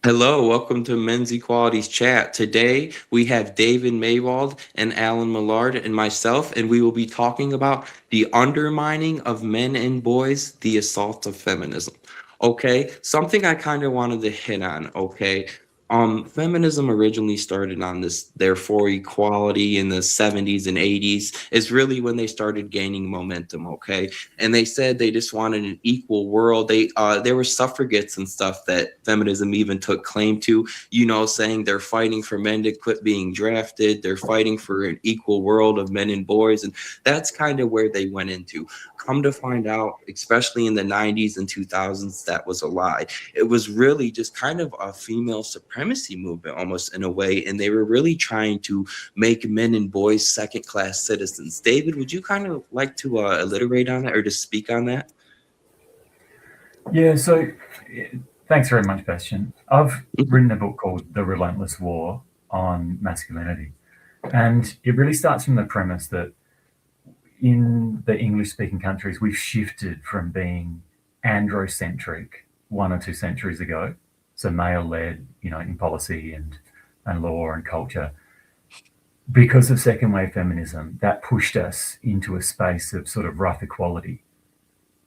Hello, welcome to Men's Equalities Chat. Today we have David Maywald and Alan Millard and myself, and we will be talking about the undermining of men and boys, the assault of feminism. Okay, something I kind of wanted to hit on. Okay, feminism originally started on this, therefore, equality in the 70s and 80s is really when they started gaining momentum. Okay, and they said they just wanted an equal world. There were suffragettes and stuff that feminism even took claim to, saying they're fighting for men to quit being drafted, they're fighting for an equal world of men and boys, and that's kind of where they went into. Come to find out, especially in the 90s and 2000s, that was a lie. It was really just kind of a female supremacy movement almost in a way, and they were really trying to make men and boys second class citizens. David, would you kind of like to alliterate on that or just speak on that? Yeah, so thanks very much, Bastian. I've written a book called The Relentless War on Masculinity. And it really starts from the premise that in the English speaking countries, we've shifted from being androcentric 1 or 2 centuries ago, so male led, in policy and law and culture. Because of second wave feminism, that pushed us into a space of sort of rough equality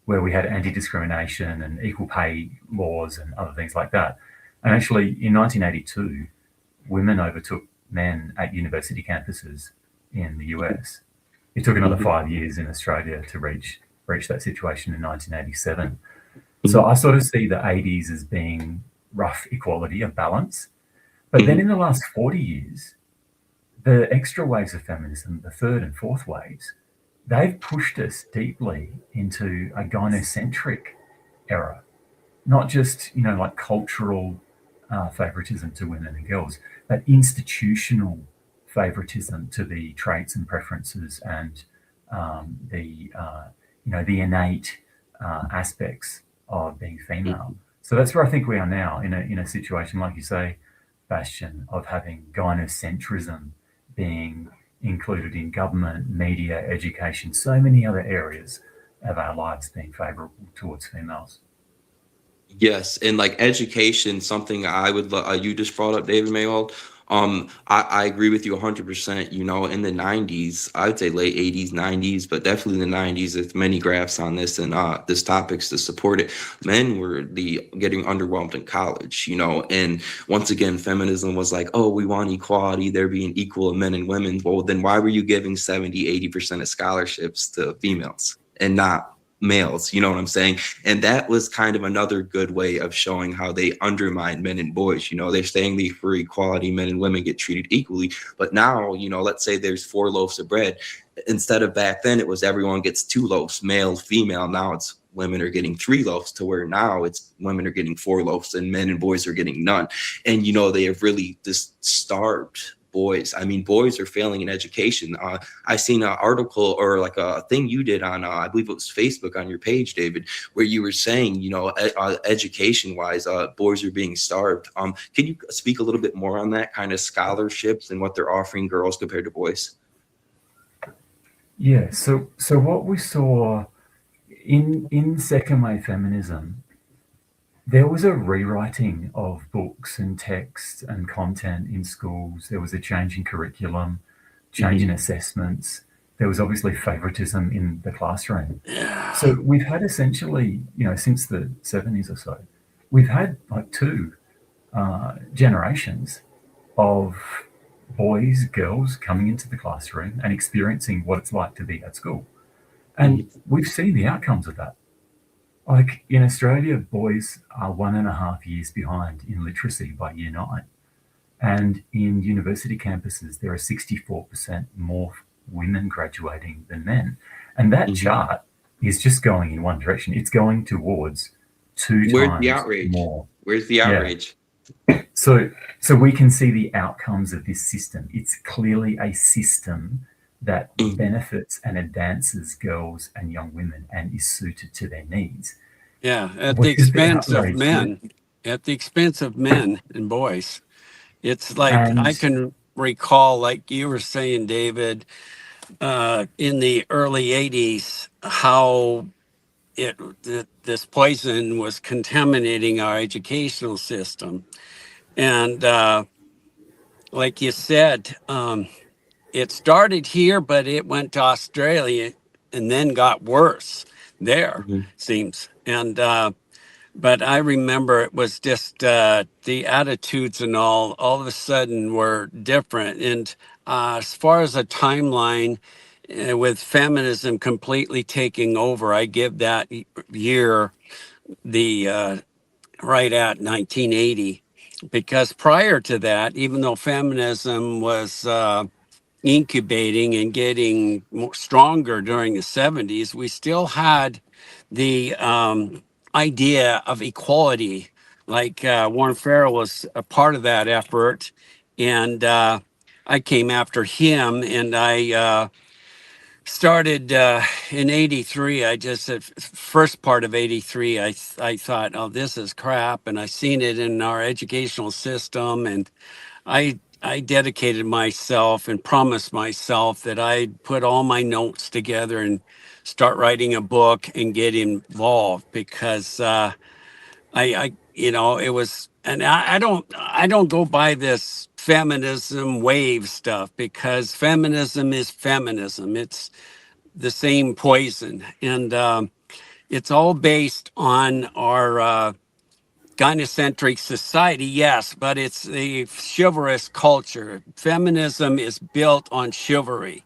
where we had anti-discrimination and equal pay laws and other things like that. And actually, in 1982, women overtook men at university campuses in the US. It took another 5 years in Australia to reach that situation in 1987. So I sort of see the 80s as being rough equality of balance. But then in the last 40 years, the extra waves of feminism, the third and fourth waves, they've pushed us deeply into a gynocentric era, not just, like cultural favoritism to women and girls, but institutional favoritism to the traits and preferences and the innate aspects of being female. So that's where I think we are now in a situation, like you say, Bastian, of having gynocentrism being included in government, media, education, so many other areas of our lives being favorable towards females. Yes, and like education, something I would you just brought up, David Maywald. I agree with you 100%. In the 90s, I would say late 80s, 90s, but definitely the 90s, there's many graphs on this and this topics to support it. Men were the getting underwhelmed in college, and once again, feminism was like, oh, we want equality, there being equal men and women. Well, then why were you giving 70, 80% of scholarships to females and not males? You know what I'm saying? And that was kind of another good way of showing how they undermine men and boys. They're saying the for equality, men and women get treated equally. But now, let's say there's 4 loaves of bread. Instead of back then, it was everyone gets 2 loaves, male, female. Now it's women are getting 3 loaves, to where now it's women are getting 4 loaves and men and boys are getting none. And, they have really just starved boys. I mean, boys are failing in education. I seen an article or like a thing you did on, I believe it was Facebook on your page, David, where you were saying, education wise, boys are being starved. Can you speak a little bit more on that kind of scholarships and what they're offering girls compared to boys? Yeah. So what we saw in second wave feminism, there was a rewriting of books and text and content in schools. There was a change in curriculum, change in assessments. There was obviously favoritism in the classroom. So we've had essentially, since the 70s or so, we've had like two generations of boys, girls coming into the classroom and experiencing what it's like to be at school. And we've seen the outcomes of that. Like in Australia, boys are 1.5 years behind in literacy by year 9. And in university campuses, there are 64% more women graduating than men. And that chart is just going in one direction. It's going towards two Where's the times outrage? more. Where's the Yeah. outrage? So we can see the outcomes of this system. It's clearly a system that benefits and advances girls and young women and is suited to their needs. Yeah, at the What is the expense of outrage? men, at the expense of men and boys. It's like I And can recall, like you were saying, David, in the early 80s, how this poison was contaminating our educational system. And like you said, it started here, but it went to Australia and then got worse there, Mhm. seems. And but I remember it was just the attitudes and all of a sudden were different. And as far as a timeline, with feminism completely taking over, I give that year the right at 1980, because prior to that, even though feminism was incubating and getting stronger during the 70s, we still had the idea of equality. Like Warren Farrell was a part of that effort, and I came after him, and I started in 83. I just at first part of 83, I thought, oh, this is crap, and I seen it in our educational system, and I dedicated myself and promised myself that I'd put all my notes together and start writing a book and get involved, because it was, and I don't go by this feminism wave stuff, because feminism is feminism. It's the same poison, and it's all based on our gynocentric society, yes, but it's the chivalrous culture. Feminism is built on chivalry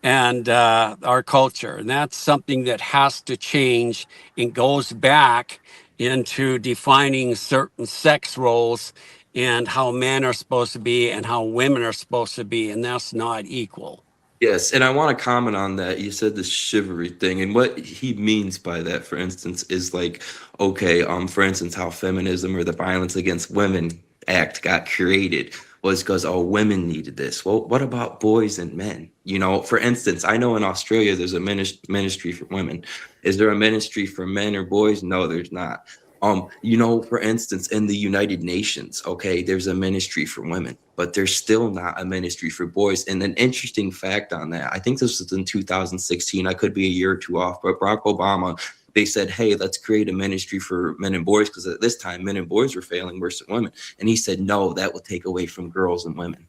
and our culture, and that's something that has to change and goes back into defining certain sex roles and how men are supposed to be and how women are supposed to be, and that's not equal. Yes, and I want to comment on that. You said the chivalry thing, and what he means by that, for instance, is like, okay, for instance, how feminism or the Violence Against Women Act got created was because, oh, women needed this. Well, what about boys and men? You know, for instance, I know in Australia there's a ministry for women. Is there a ministry for men or boys? No, there's not. For instance, in the United Nations, okay, there's a ministry for women, but there's still not a ministry for boys. And an interesting fact on that, I think this was in 2016, I could be a year or two off, but Barack Obama, they said, hey, let's create a ministry for men and boys, because at this time, men and boys were failing worse than women. And he said, no, that will take away from girls and women.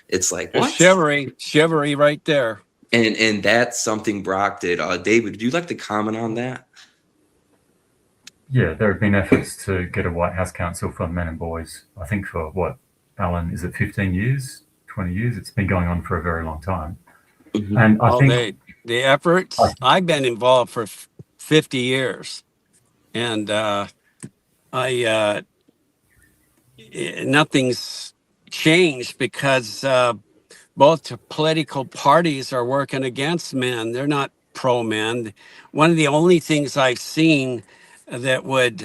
It's like, There's what? chivalry right there. And that's something Brock did. David, would you like to comment on that? Yeah, there have been efforts to get a White House Council for men and boys. I think for what, Alan, is it 15 years, 20 years? It's been going on for a very long time. Mhm. And I All think, the efforts. I've been involved for 50 years, and I nothing's changed, because both political parties are working against men. They're not pro men. One of the only things I've seen that would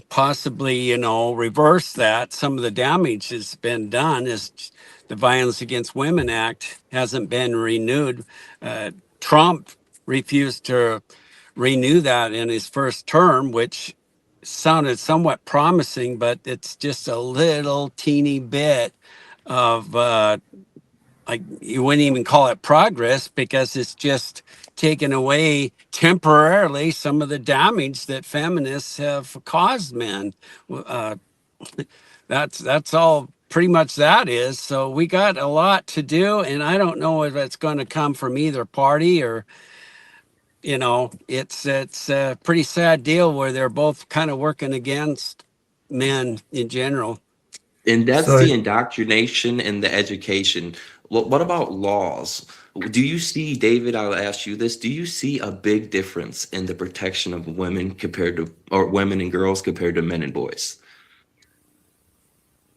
possibly, reverse that, some of the damage that's been done, is the Violence Against Women Act hasn't been renewed. Trump refused to renew that in his first term, which sounded somewhat promising, but it's just a little teeny bit of like, you wouldn't even call it progress, because it's just taken away temporarily some of the damage that feminists have caused men. Uh, that's all pretty much that is. So we got a lot to do, and I don't know if it's going to come from either party, or it's a pretty sad deal where they're both kind of working against men in general. And that's so the indoctrination and the education. What about laws? Do you see, David, I'll ask you this, do you see a big difference in the protection of women compared to, or women and girls compared to men and boys?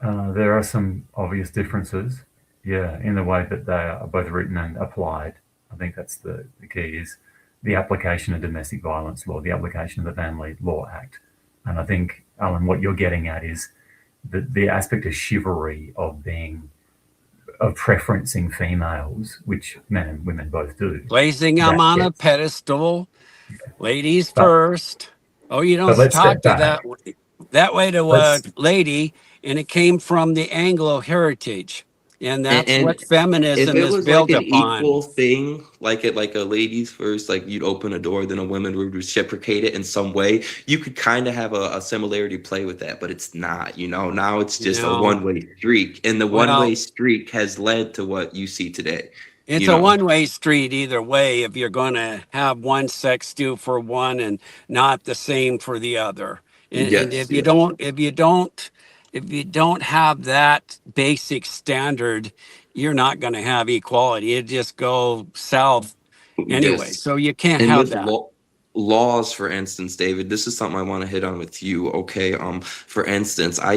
there are some obvious differences, yeah, in the way that they are both written and applied. I think that's the key is the application of domestic violence law, the application of the Family Law Act. And I think, Alan, what you're getting at is the aspect of chivalry of preferencing females, which men and women both do. Placing them That on a gets, pedestal, ladies but first. Oh, you but don't let's talk step to back. that way to a Let's lady, and it came from the Anglo heritage. And And, that's what and if feminism it is was like built an upon. equal thing, like it like a ladies first, like you'd open a door, then a woman would reciprocate it in some way, you could kind of have a similarity play with that, but it's not, you know. Now it's You just a know, one-way streak, and the one-way well, streak has led to what you see today, it's you a know. one-way street either way if you're going to have one sex do for one and not the same for the other. And Yes, if you yes, don't, if you don't have that basic standard, you're not going to have equality. It just go south anyway. yes. So you can't And have with that. laws, for instance, David, this is something I want to hit on with you. Okay. For instance, I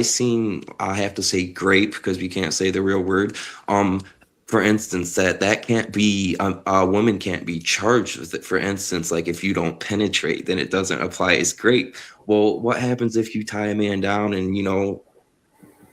have to say grape because we can't say the real word. Um, for instance, that can't be a woman can't be charged with it. For instance, like if you don't penetrate, then it doesn't apply as grape. Well, what happens if you tie a man down and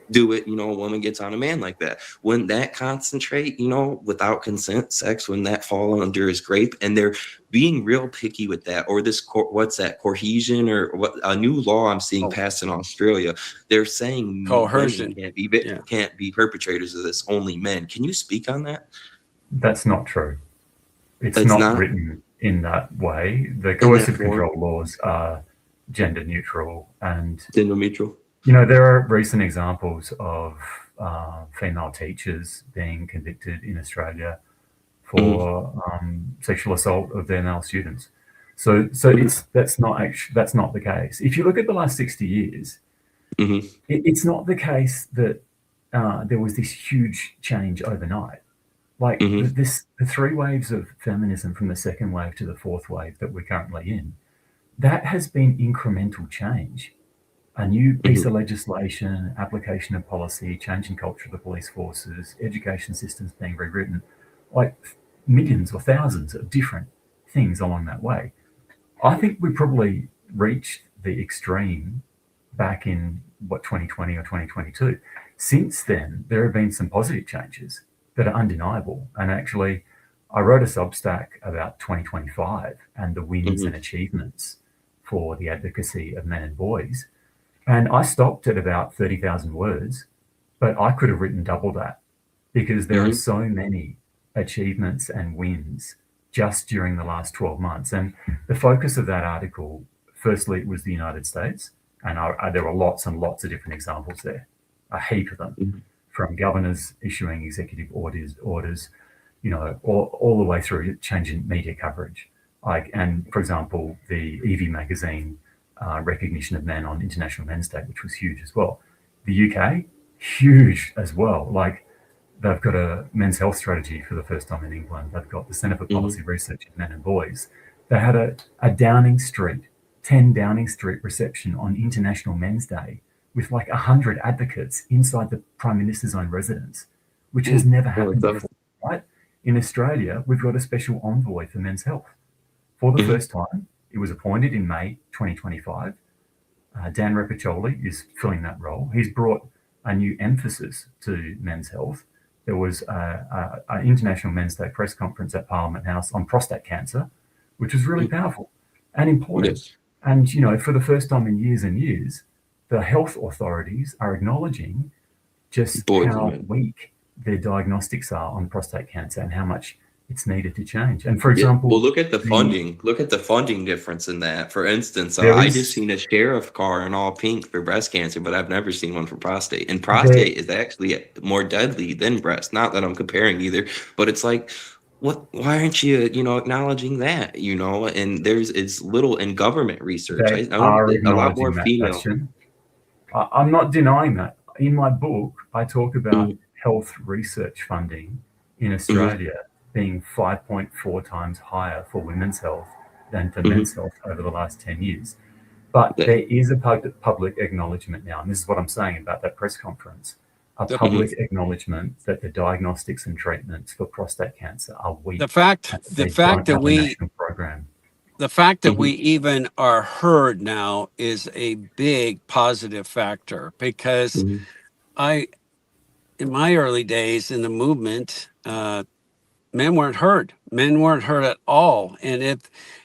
do it, a woman gets on a man like that? Wouldn't that concentrate, without consent, sex, when that fall under his grape? And they're being real picky with that. Or this, what's that, cohesion, or what, a new law I'm seeing Oh, passed in Australia. They're saying women coercion. Yeah. can't be perpetrators of this, only men. Can you speak on that? That's not true. It's It's not not written in that way. The in that coercive form, control laws are gender neutral, and endometrial. there are recent examples of female teachers being convicted in Australia Hmm. for sexual assault of their male students. So that's not the case. If you look at the last 60 years, Hmm. it's not the case that there was this huge change overnight. Like Hmm. the three waves of feminism from the second wave to the fourth wave that we're currently in, that has been incremental change. A new piece Hmm. of legislation, application of policy, change in culture of the police forces, education systems being rewritten, like millions or thousands of different things along that way. I think we probably reached the extreme back in 2020 or 2022. Since then, there have been some positive changes that are undeniable. And actually, I wrote a Substack about 2025 and the wins and Hmm. achievements for the advocacy of men and boys. And I stopped at about 30,000 words, but I could have written double that because there are Hmm. so many achievements and wins just during the last 12 months. And the focus of that article, firstly, it was the United States. And there were lots and lots of different examples there, a heap of them, Hmm. from governors issuing executive orders, all the way through changing media coverage. And for example, the Evie magazine recognition of men on International Men's Day, which was huge as well. The UK, huge as well. Like they've got a men's health strategy for the first time in England. They've got the Centre for Hmm. Policy Research in Men and Boys. They had a Downing Street, 10 Downing Street reception on International Men's Day with like 100 advocates inside the Prime Minister's own residence, which has never I like happened that. before, right? In Australia, we've got a special envoy for men's health. For the Hmm. first time, it was appointed in May 2025. Dan Repiccioli is filling that role. He's brought a new emphasis to men's health. There was an International Men's Day press conference at Parliament House on prostate cancer, which was really powerful and important. Yes. And, for the first time in years and years, the health authorities are acknowledging just Boys and how men. weak their diagnostics are on prostate cancer and how much it's needed to change. And for Yeah. Well, example, look at the the funding. Look at the funding difference in that. For instance, there I just is seen a sheriff car in all pink for breast cancer, but I've never seen one for prostate. And there prostate is actually more deadly than breast. Not that I'm comparing either, but it's like, what? Why aren't you, acknowledging that? And it's little in government research. they I know are that a lot more acknowledging that, female. Bastian. I'm not denying that. In my book, I talk about Mhm. health research funding in Mhm. Australia being 5.4 times higher for women's health than for men's Mhm. health over the last 10 years. But That. there is a public acknowledgement now, and this is what I'm saying about that press conference, a The, Mhm. public acknowledgement that the diagnostics and treatments for prostate cancer are the weak fact, and that the they fact don't that have a we, national program. the fact that we Mhm. even are heard now is a big positive factor because Mhm. I, in my early days in the movement, men weren't heard. Men weren't heard at all. And if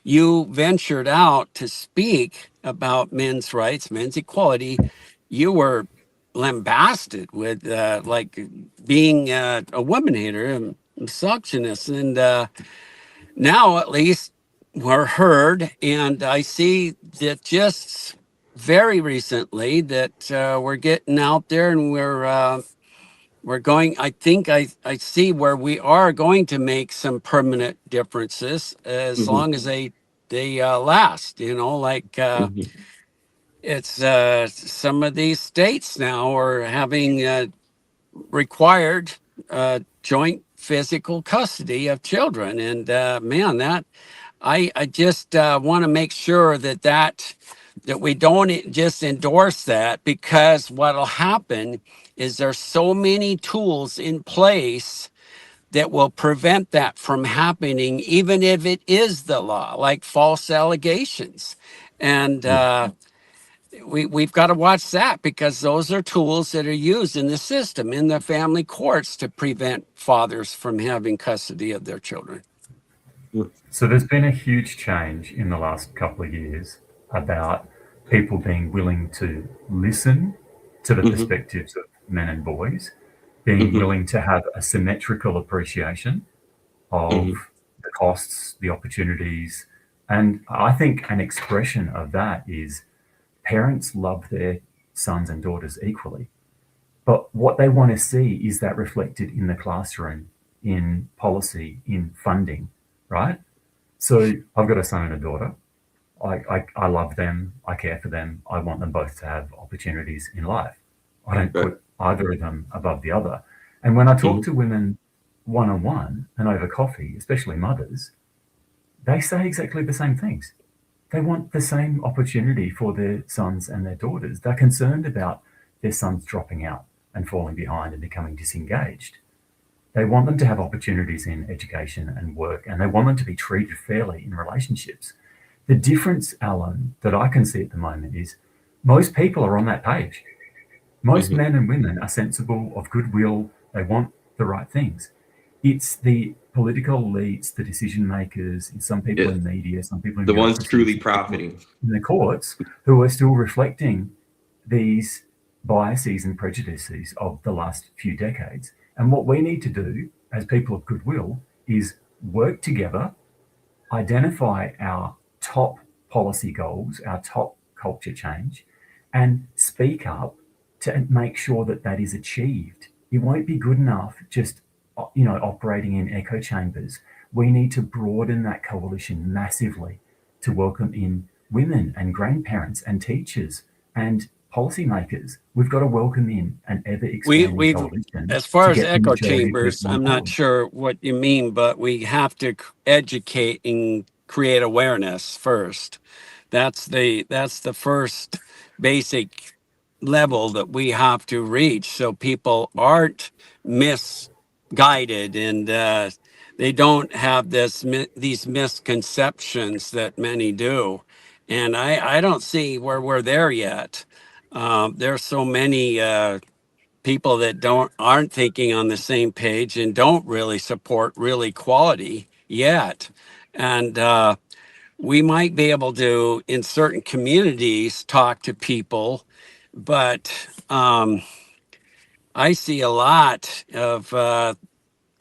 you ventured out to speak about men's rights, men's equality, you were lambasted with like being a woman hater and misogynist. And now at least we're heard. And I see that just very recently that we're getting out there and we're going, I think I see where we are going to make some permanent differences as Hmm. long as they last, you know, like Hmm. it's some of these states now are having required joint physical custody of children. And man, that I just want to make sure that we don't just endorse that, because what'll happen is there's so many tools in place that will prevent that from happening, even if it is the law, like false allegations. And we've got to watch that, because those are tools that are used in the system, in the family courts, to prevent fathers from having custody of their children. So there's been a huge change in the last couple of years about people being willing to listen to the Hmm. perspectives of men and boys, being Hmm. willing to have a symmetrical appreciation of Hmm. the costs, the opportunities. And I think an expression of that is parents love their sons and daughters equally. But what they want to see is that reflected in the classroom, in policy, in funding, right? So I've got a son and a daughter. I love them. I care for them. I want them both to have opportunities in life. I don't Right. put either of them above the other. And when I talk Hmm. to women one on one and over coffee, especially mothers, they say exactly the same things. They want the same opportunity for their sons and their daughters. They're concerned about their sons dropping out and falling behind and becoming disengaged. They want them to have opportunities in education and work, and they want them to be treated fairly in relationships. The difference, Alan, that I can see at the moment is most people are on that page. Most Hmm. men and women are sensible, of goodwill, they want the right things. It's the political elites, the decision makers, some people Yeah. in media, some people in The ones bureaucracy, truly some people profiting. in the courts who are still reflecting these biases and prejudices of the last few decades. And what we need to do as people of goodwill is work together, identify our top policy goals, our top culture change, and speak up to make sure that that is achieved. It won't be good enough just operating in echo chambers. We need to broaden that coalition massively to welcome in women and grandparents and teachers and policymakers. We've got to welcome in an ever expanding We've, coalition as far to as get the echo majority of chambers, people on I'm not board. sure what you mean, but we have to educate and create awareness first. That's the first basic level that we have to reach, so people aren't misguided and they don't have these misconceptions that many do. And I don't see where we're there yet. There's so many people that aren't thinking on the same page and don't really support real equality yet. And we might be able to, in certain communities, talk to people, but I see a lot of, I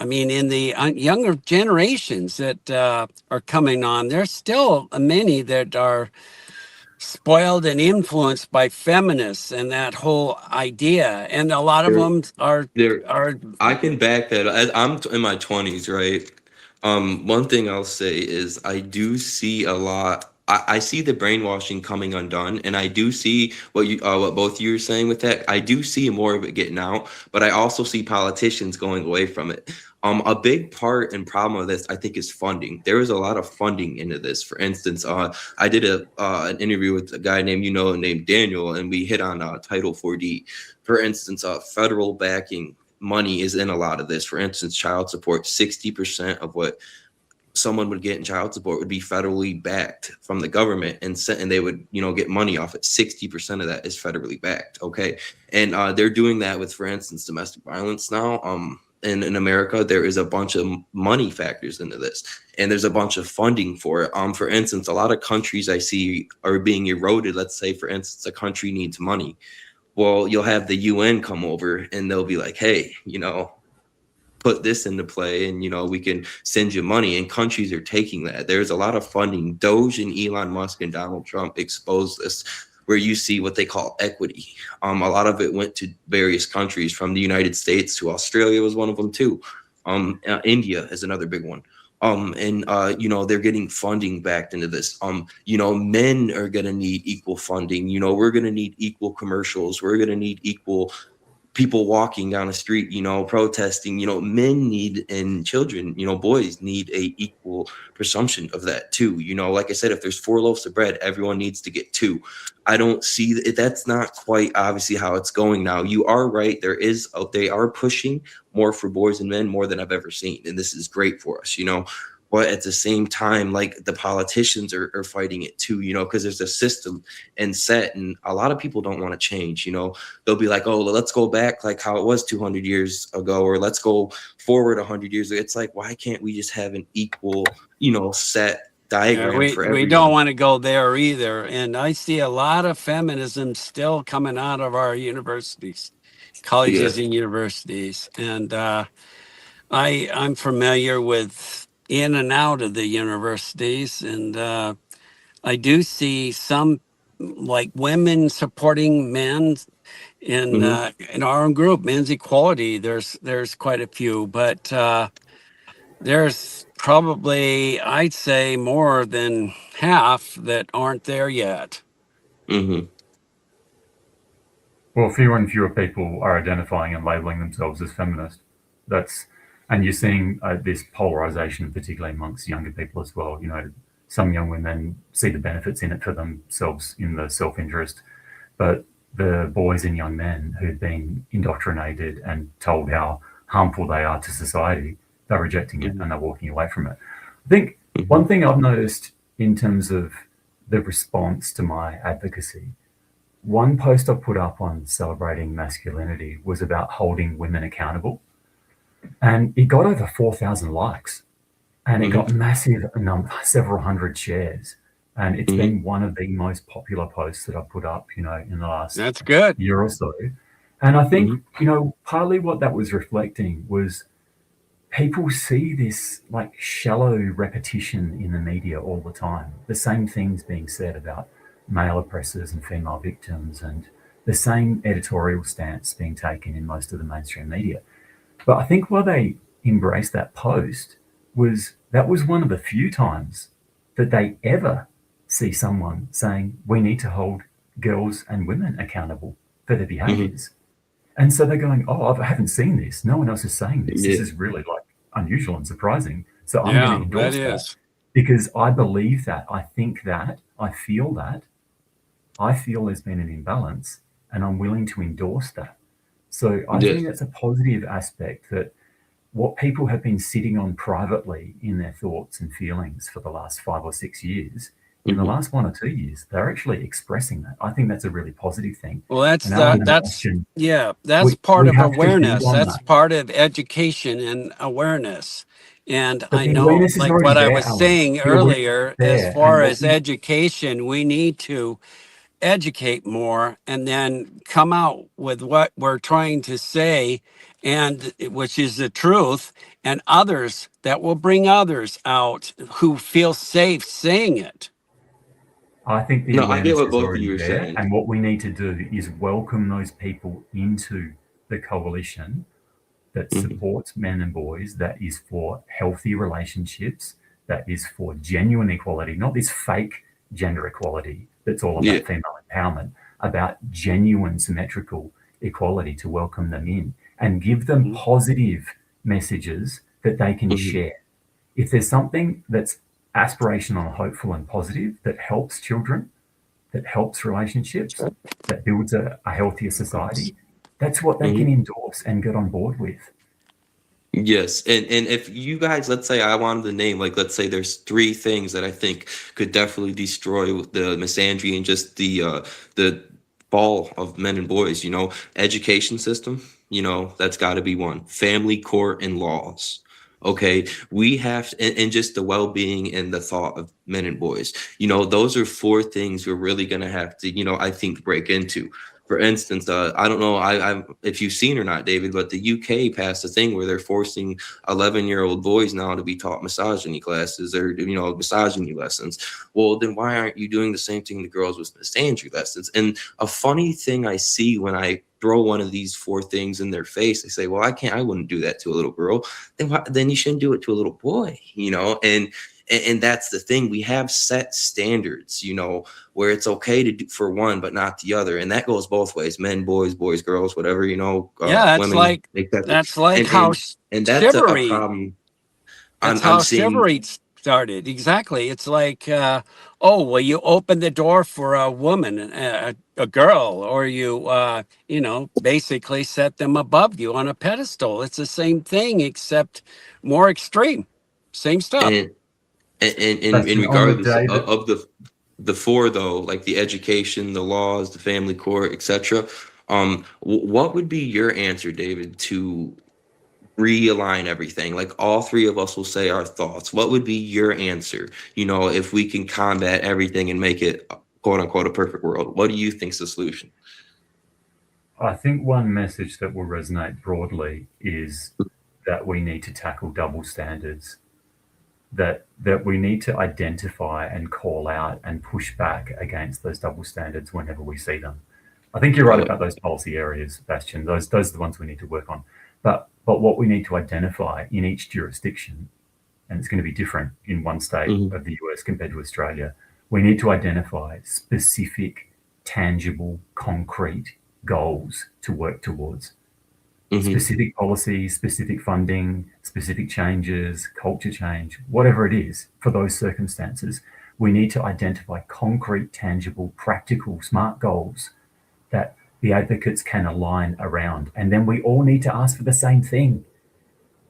mean, in the younger generations that are coming on, there's still many that are spoiled and influenced by feminists and that whole idea, and a lot of There, them there. are I can back that. I'm in my 20s, right? One thing I'll say is I do see a lot. I see the brainwashing coming undone, and I do see what both you are saying with that. I do see more of it getting out, but I also see politicians going away from it. A big part and problem of this, I think, is funding. There is a lot of funding into this. For instance, I did an interview with a guy named Daniel, and we hit on Title 4D. For instance, federal backing money is in a lot of this. For instance, child support, 60% of what someone would get in child support would be federally backed from the government, and they would get money off it. 60% of that is federally backed. Okay. And they're doing that with, for instance, domestic violence now. In America, there is a bunch of money factors into this, and there's a bunch of funding for it. For instance, a lot of countries I see are being eroded. Let's say, for instance, a country needs money. Well, you'll have the UN come over and they'll be like, hey, put this into play, and we can send you money, and countries are taking that. There's a lot of funding. Doge and Elon Musk and Donald Trump exposed this, where you see what they call equity. A lot of it went to various countries, from the United States to Australia was one of them too. India is another big one. And they're getting funding backed into this. Men are going to need equal funding. We're going to need equal commercials. We're going to need equal people walking down the street, protesting. Men need, and children, boys need a equal presumption of that too. Like I said, if there's 4 loaves of bread, everyone needs to get 2. I don't see that. That's not quite obviously how it's going now. You are right. They are pushing more for boys and men, more than I've ever seen. And this is great for us, but at the same time, like, the politicians are fighting it too, because there's a system and set, and a lot of people don't want to change. They'll be like, oh, let's go back like how it was 200 years ago, or let's go forward 100 years ago. It's like, why can't we just have an equal, set diagram for everyone? We don't want to go there either. And I see a lot of feminism still coming out of our universities, colleges and universities. And I'm familiar with in and out of the universities, and I do see some, like, women supporting men in our own group, men's equality. There's quite a few, but there's probably, I'd say, more than half that aren't there yet. Mm-hmm. Well, fewer and fewer people are identifying and labeling themselves as feminist. And you're seeing this polarization, particularly amongst younger people as well. Some young women see the benefits in it for themselves in the self-interest, but the boys and young men who've been indoctrinated and told how harmful they are to society, they're rejecting it and they're walking away from it. I think one thing I've noticed in terms of the response to my advocacy, one post I put up on celebrating masculinity was about holding women accountable, and it got over 4,000 likes, and it got massive several hundred shares, and it's been one of the most popular posts that I've put up, in the last That's good. year or so. And I think, partly what that was reflecting was people see this like shallow repetition in the media all the time. The same things being said about male oppressors and female victims, and the same editorial stance being taken in most of the mainstream media. But I think why they embraced that post was that was one of the few times that they ever see someone saying, we need to hold girls and women accountable for their behaviors. And so they're going, oh, I haven't seen this. No one else is saying this. This is really like unusual and surprising. So I'm going to endorse that because I believe that, I think that, I feel that. I feel there's been an imbalance, and I'm willing to endorse that. So I think that's a positive aspect, that what people have been sitting on privately in their thoughts and feelings for the last 5 or 6 years, in the last 1 or 2 years, they're actually expressing that. I think that's a really positive thing. Well, that's part of awareness. That's part of education and awareness. And I know, like what I was saying earlier, as far as education, we need to educate more and then come out with what we're trying to say, and which is the truth, and others that will bring others out who feel safe saying it. I think the awareness is already there, and what we need to do is welcome those people into the coalition that supports men and boys, that is for healthy relationships, that is for genuine equality, not this fake gender equality that's all about female empowerment, about genuine symmetrical equality, to welcome them in and give them positive messages that they can share. If there's something that's aspirational, hopeful and positive, that helps children, that helps relationships, that builds a healthier society, that's what they can endorse and get on board with. Yes. And if you guys, let's say I wanted to name, like, let's say there's 3 things that I think could definitely destroy the misandry and just the fall of men and boys, education system, that's got to be one. Family, court, and laws. Okay, we have and just the well-being and the thought of men and boys. Those are 4 things we're really going to have to, I think, break into. for instance, I don't know if you've seen or not, David, but the UK passed a thing where they're forcing 11-year-old boys now to be taught misogyny classes or, misogyny lessons. Well, then why aren't you doing the same thing to girls with misandry lessons? And a funny thing I see when I throw one of these 4 things in their face, they say, well, I wouldn't do that to a little girl. Then you shouldn't do it to a little boy, and that's the thing. We have set standards, where it's okay to do for one, but not the other. And that goes both ways, men, boys, girls, whatever, Yeah, it's women, like etc. that's like And, how and that's a chivalry. problem That's I'm how seeing. chivalry started. Exactly. It's like, oh, well, you open the door for a woman, a girl, or basically set them above you on a pedestal. It's the same thing, except more extreme. Same stuff. And, and Bastion, on the regardless day that of the 4, though, like the education, the laws, the family court, etc. What would be your answer, David, to realign everything? Like all 3 of us will say our thoughts. What would be your answer? If we can combat everything and make it quote unquote a perfect world, what do you think's the solution? I think one message that will resonate broadly is that we need to tackle double standards, that we need to identify and call out and push back against those double standards whenever we see them. I think you're right Yeah. about those policy areas, Bastian. Those are the ones we need to work on. But what we need to identify in each jurisdiction, and it's going to be different in one state Mhm. of the US compared to Australia, we need to identify specific, tangible, concrete goals to work towards. Mhm. Specific policies, specific funding, specific changes, culture change, whatever it is for those circumstances, we need to identify concrete, tangible, practical, smart goals that the advocates can align around. And then we all need to ask for the same thing.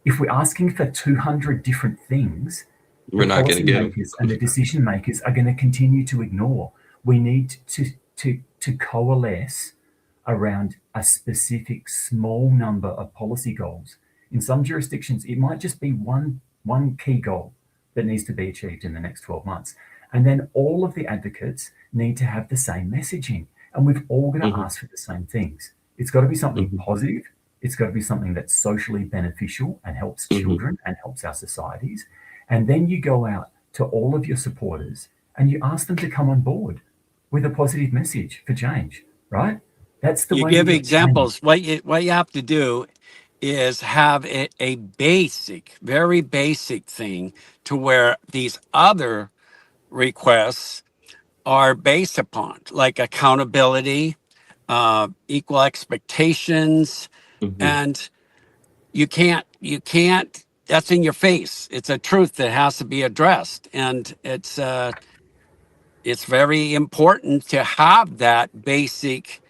If we're asking for 200 different things, the We're not going to get them. policymakers and the decision makers are going to continue to ignore. We need to coalesce around a specific small number of policy goals. In some jurisdictions, it might just be one key goal that needs to be achieved in the next 12 months. And then all of the advocates need to have the same messaging. And we've all got to Mhm. ask for the same things. It's got to be something Mhm. positive. It's got to be something that's socially beneficial and helps Mhm. children and helps our societies. And then you go out to all of your supporters and you ask them to come on board with a positive message for change, right? That's the You way we give get change. examples. What you have to do is have a basic, very basic thing to where these other requests are based upon, like accountability, equal expectations, Mhm. and you can't. That's in your face. It's a truth that has to be addressed, and it's very important to have that basic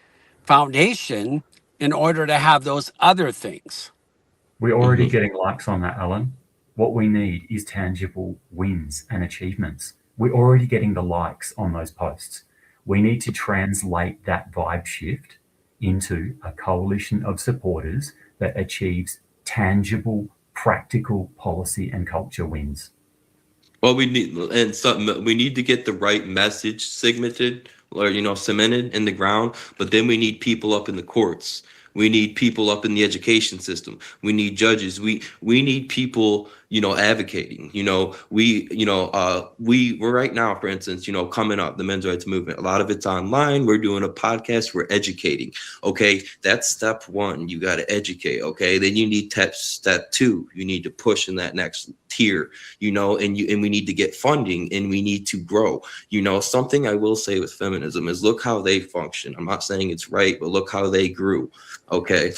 foundation in order to have those other things. We're already Mhm. getting likes on that, Alan. What we need is tangible wins and achievements. We're already getting the likes on those posts. We need to translate that vibe shift into a coalition of supporters that achieves tangible, practical policy and culture wins. Well, we need to get the right message segmented or cemented in the ground, but then we need people up in the courts. We need people up in the education system. We need judges. We need people, advocating. We're right now, for instance, coming up the men's rights movement. A lot of it's online. We're doing a podcast. We're educating. Okay, that's step 1. You got to educate. Okay, then you need step 2. You need to push in that next tier. And we need to get funding and we need to grow. Something I will say with feminism is look how they function. I'm not saying it's right, but look how they grew. Okay.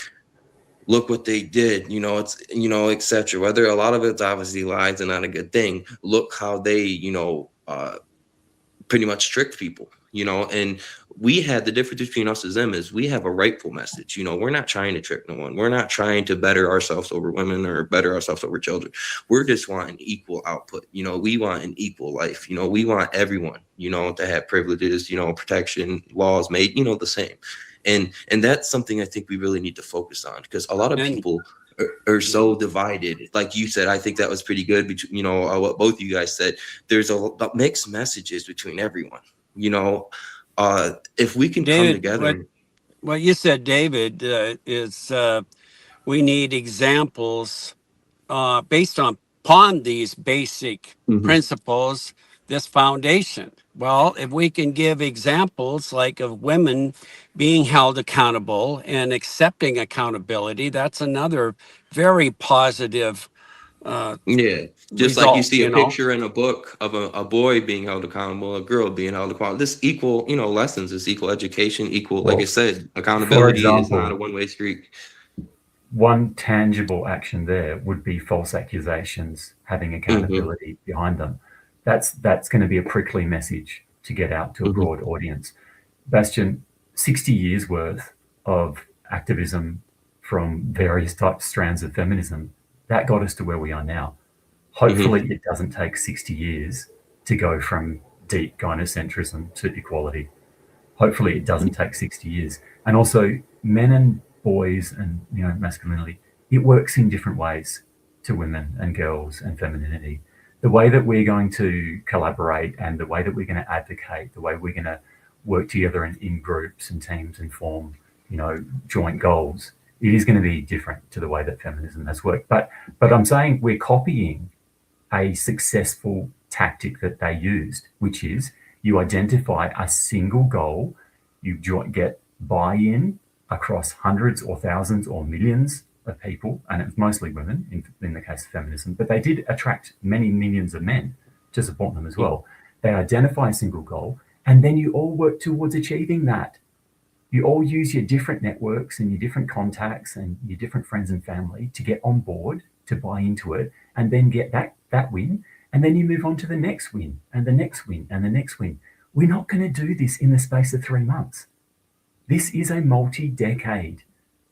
Look what they did, it's, etc. Whether a lot of it's obviously lies and not a good thing. Look how they, pretty much tricked people, and we had the difference between us as them is we have a rightful message. We're not trying to trick no one. We're not trying to better ourselves over women or better ourselves over children. We're just wanting equal output. We want an equal life. We want everyone, to have privileges, protection, laws made, the same. And that's something I think we really need to focus on because a lot of And people are so divided. Like you said, I think that was pretty good. Between what both of you guys said, there's a mixed messages between everyone. If we can come David, together. what you said, David, is we need examples based upon these basic Hmm. principles, this foundation. Well, if we can give examples like of women being held accountable and accepting accountability, that's another very positive Yeah, just like you result, see a you know? picture in a book of a boy being held accountable, a girl being held accountable. This equal, lessons, this equal education, equal, like I Well, said, for accountability is not a example, one-way street. one tangible action there would be false accusations having Hmm. accountability behind them. That's going to be a prickly message to get out to a Hmm. broad audience. Bastian, 60 years worth of activism from various types strands of feminism, that got us to where we are now. Hmm. Hopefully it doesn't take 60 years to go from deep gynocentrism to equality. Hopefully it doesn't take 60 years. And also men and boys and masculinity, it works in different ways to women and girls and femininity. The way that we're going to collaborate and the way that we're going to advocate, the way we're going to work together in groups and teams and form, joint goals, it is going to be different to the way that feminism has worked. But I'm saying we're copying a successful tactic that they used, which is you identify a single goal, you get buy-in across hundreds or thousands or millions of people, and it's mostly women in the case of feminism, but they did attract many millions of men to support them as well. They identify a single goal, and then you all work towards achieving that. You all use your different networks and your different contacts and your different friends and family to get on board, to buy into it, and then get that win. And then you move on to the next win and the next win and the next win. We're not going to do this in the space of 3 months. This is a multi-decade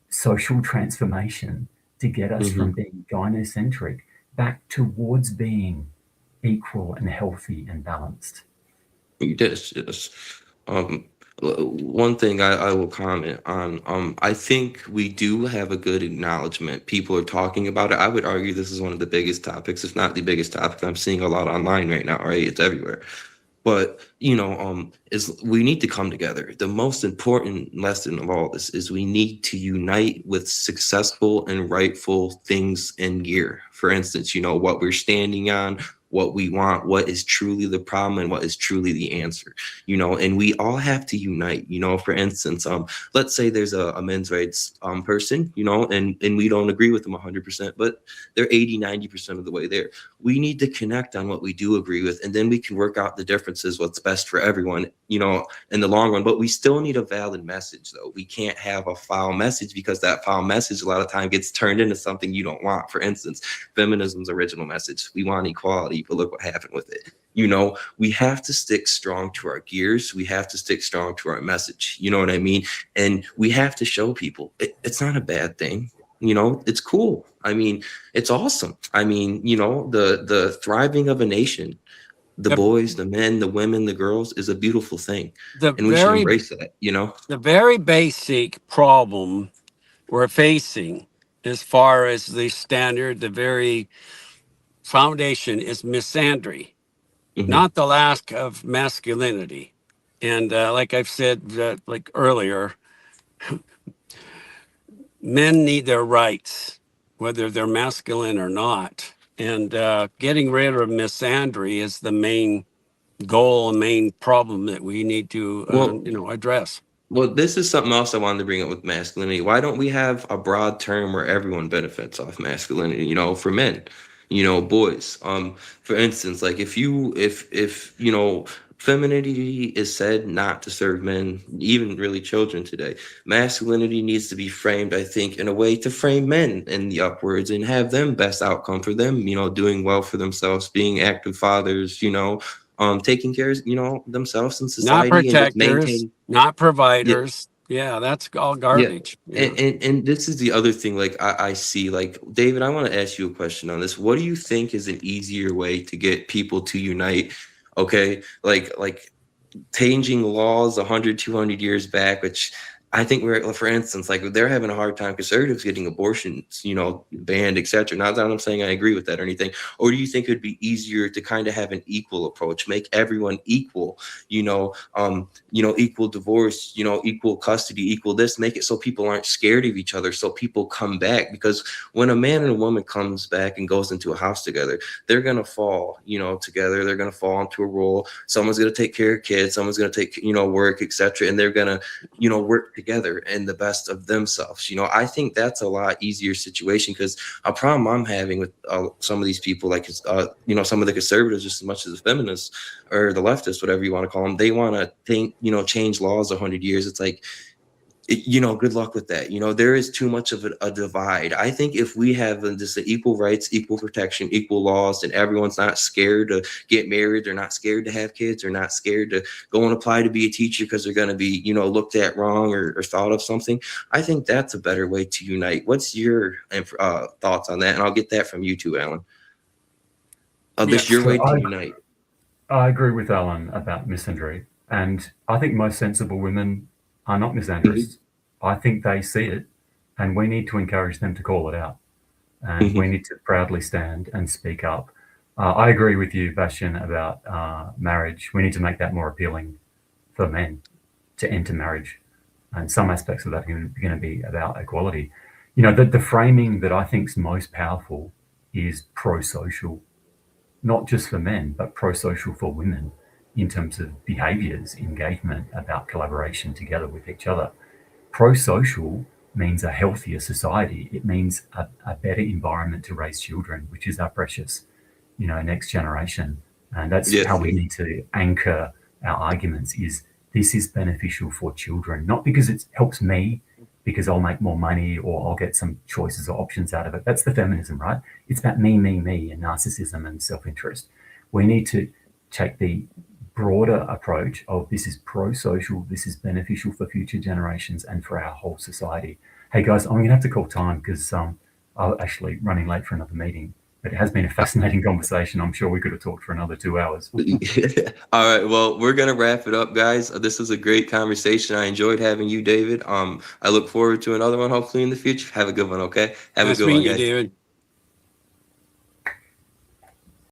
social transformation to get us Hmm. from being gynocentric back towards being equal and healthy and balanced. Yes, yes. Um, One thing I will comment on, I think we do have a good acknowledgement. People are talking about it. I would argue this is one of the biggest topics, if not the biggest topic I'm seeing a lot online right now, right? It's everywhere. But is we need to come together. The most important lesson of all this is we need to unite with successful and rightful things in gear. For instance, what we're standing on, what we want, what is truly the problem, and what is truly the answer. And we all have to unite. For instance, let's say there's a men's rights person, and we don't agree with them 100%, but they're 80-90% of the way there. We need to connect on what we do agree with, and then we can work out the differences, what's best for everyone, in the long run. But we still need a valid message, though. We can't have a foul message, because that foul message a lot of time gets turned into something you don't want. For instance, feminism's original message, we want equality, but look what happened with it. We have to stick strong to our gears. We have to stick strong to our message. You know what I mean? And we have to show people it's not a bad thing. It's cool. I mean, it's awesome. I mean, the thriving of a nation, the The, boys, the men, the women, the girls, is a beautiful thing, the and we should very embrace that. the very basic problem we're facing as far as the standard, the very foundation is misandry, Hmm. not the lack of masculinity. And like I've said, like earlier, men need their rights, whether they're masculine or not. And getting rid of misandry is the main goal and main problem that we need to, Well, address. Well, this is something else I wanted to bring up with masculinity. Why don't we have a broad term where everyone benefits off masculinity, for men, boys? For instance, like if femininity is said not to serve men, even really children today, masculinity needs to be framed, I think, in a way to frame men in the upwards and have them best outcome for them, doing well for themselves, being active fathers, taking care of, themselves in Not society, and just protectors, maintain. not Yeah, providers. Yeah, that's all yeah. garbage. And, Yeah. and and this is the other thing, like I see, like, David, I want to ask you a question on this. What do you think is an easier way to get people to unite? Okay, like changing laws 100, 200 years back, which I think we're, for instance, like they're having a hard time, conservatives getting abortions, you know, banned, etc. Not that I'm saying I agree with that or anything. Or do you think it'd be easier to kind of have an equal approach, make everyone equal, equal divorce, equal custody, equal this, make it so people aren't scared of each other, so people come back? Because when a man and a woman comes back and goes into a house together, they're gonna fall, together. They're gonna fall into a role. Someone's gonna take care of kids. Someone's gonna take, work, etc. And they're gonna work together and the best of themselves. I think that's a lot easier situation, because a problem I'm having with some of these people, like, some of the conservatives, just as much as the feminists or the leftists, whatever you want to call them, they want to think, change laws 100 years. It's like, good luck with that. There is too much of a divide. I think if we have just equal rights, equal protection, equal laws, and everyone's not scared to get married, they're not scared to have kids, they're not scared to go and apply to be a teacher because they're going to be, looked at wrong or thought of something. I think that's a better way to unite. What's your thoughts on that? And I'll get that from you too, Alan. This your way to unite. I agree with Alan about misandry, and I think most sensible women are not misandrists. I think they see it, and we need to encourage them to call it out, and we need to proudly stand and speak up. I agree with you, Bastian, about marriage. We need to make that more appealing for men to enter marriage, and some aspects of that are going to be about equality. The framing that I think is most powerful is pro-social, not just for men, but pro-social for women, in terms of behaviors, engagement, about collaboration together with each other. Pro-social means a healthier society. It means a better environment to raise children, which is our precious, next generation. And that's how we need to anchor our arguments, is this is beneficial for children, not because it helps me, because I'll make more money or I'll get some choices or options out of it. That's the feminism, right? It's about me, and narcissism and self-interest. We need to take the broader approach of this is pro-social, this is beneficial for future generations and for our whole society. Hey guys, I'm going to have to call time because I'm actually running late for another meeting. But it has been a fascinating conversation. I'm sure we could have talked for another 2 hours. All right. Well, we're going to wrap it up, guys. This was a great conversation. I enjoyed having you, David. I look forward to another one, hopefully in the future. Have a good one, okay? Have a good one, guys. David.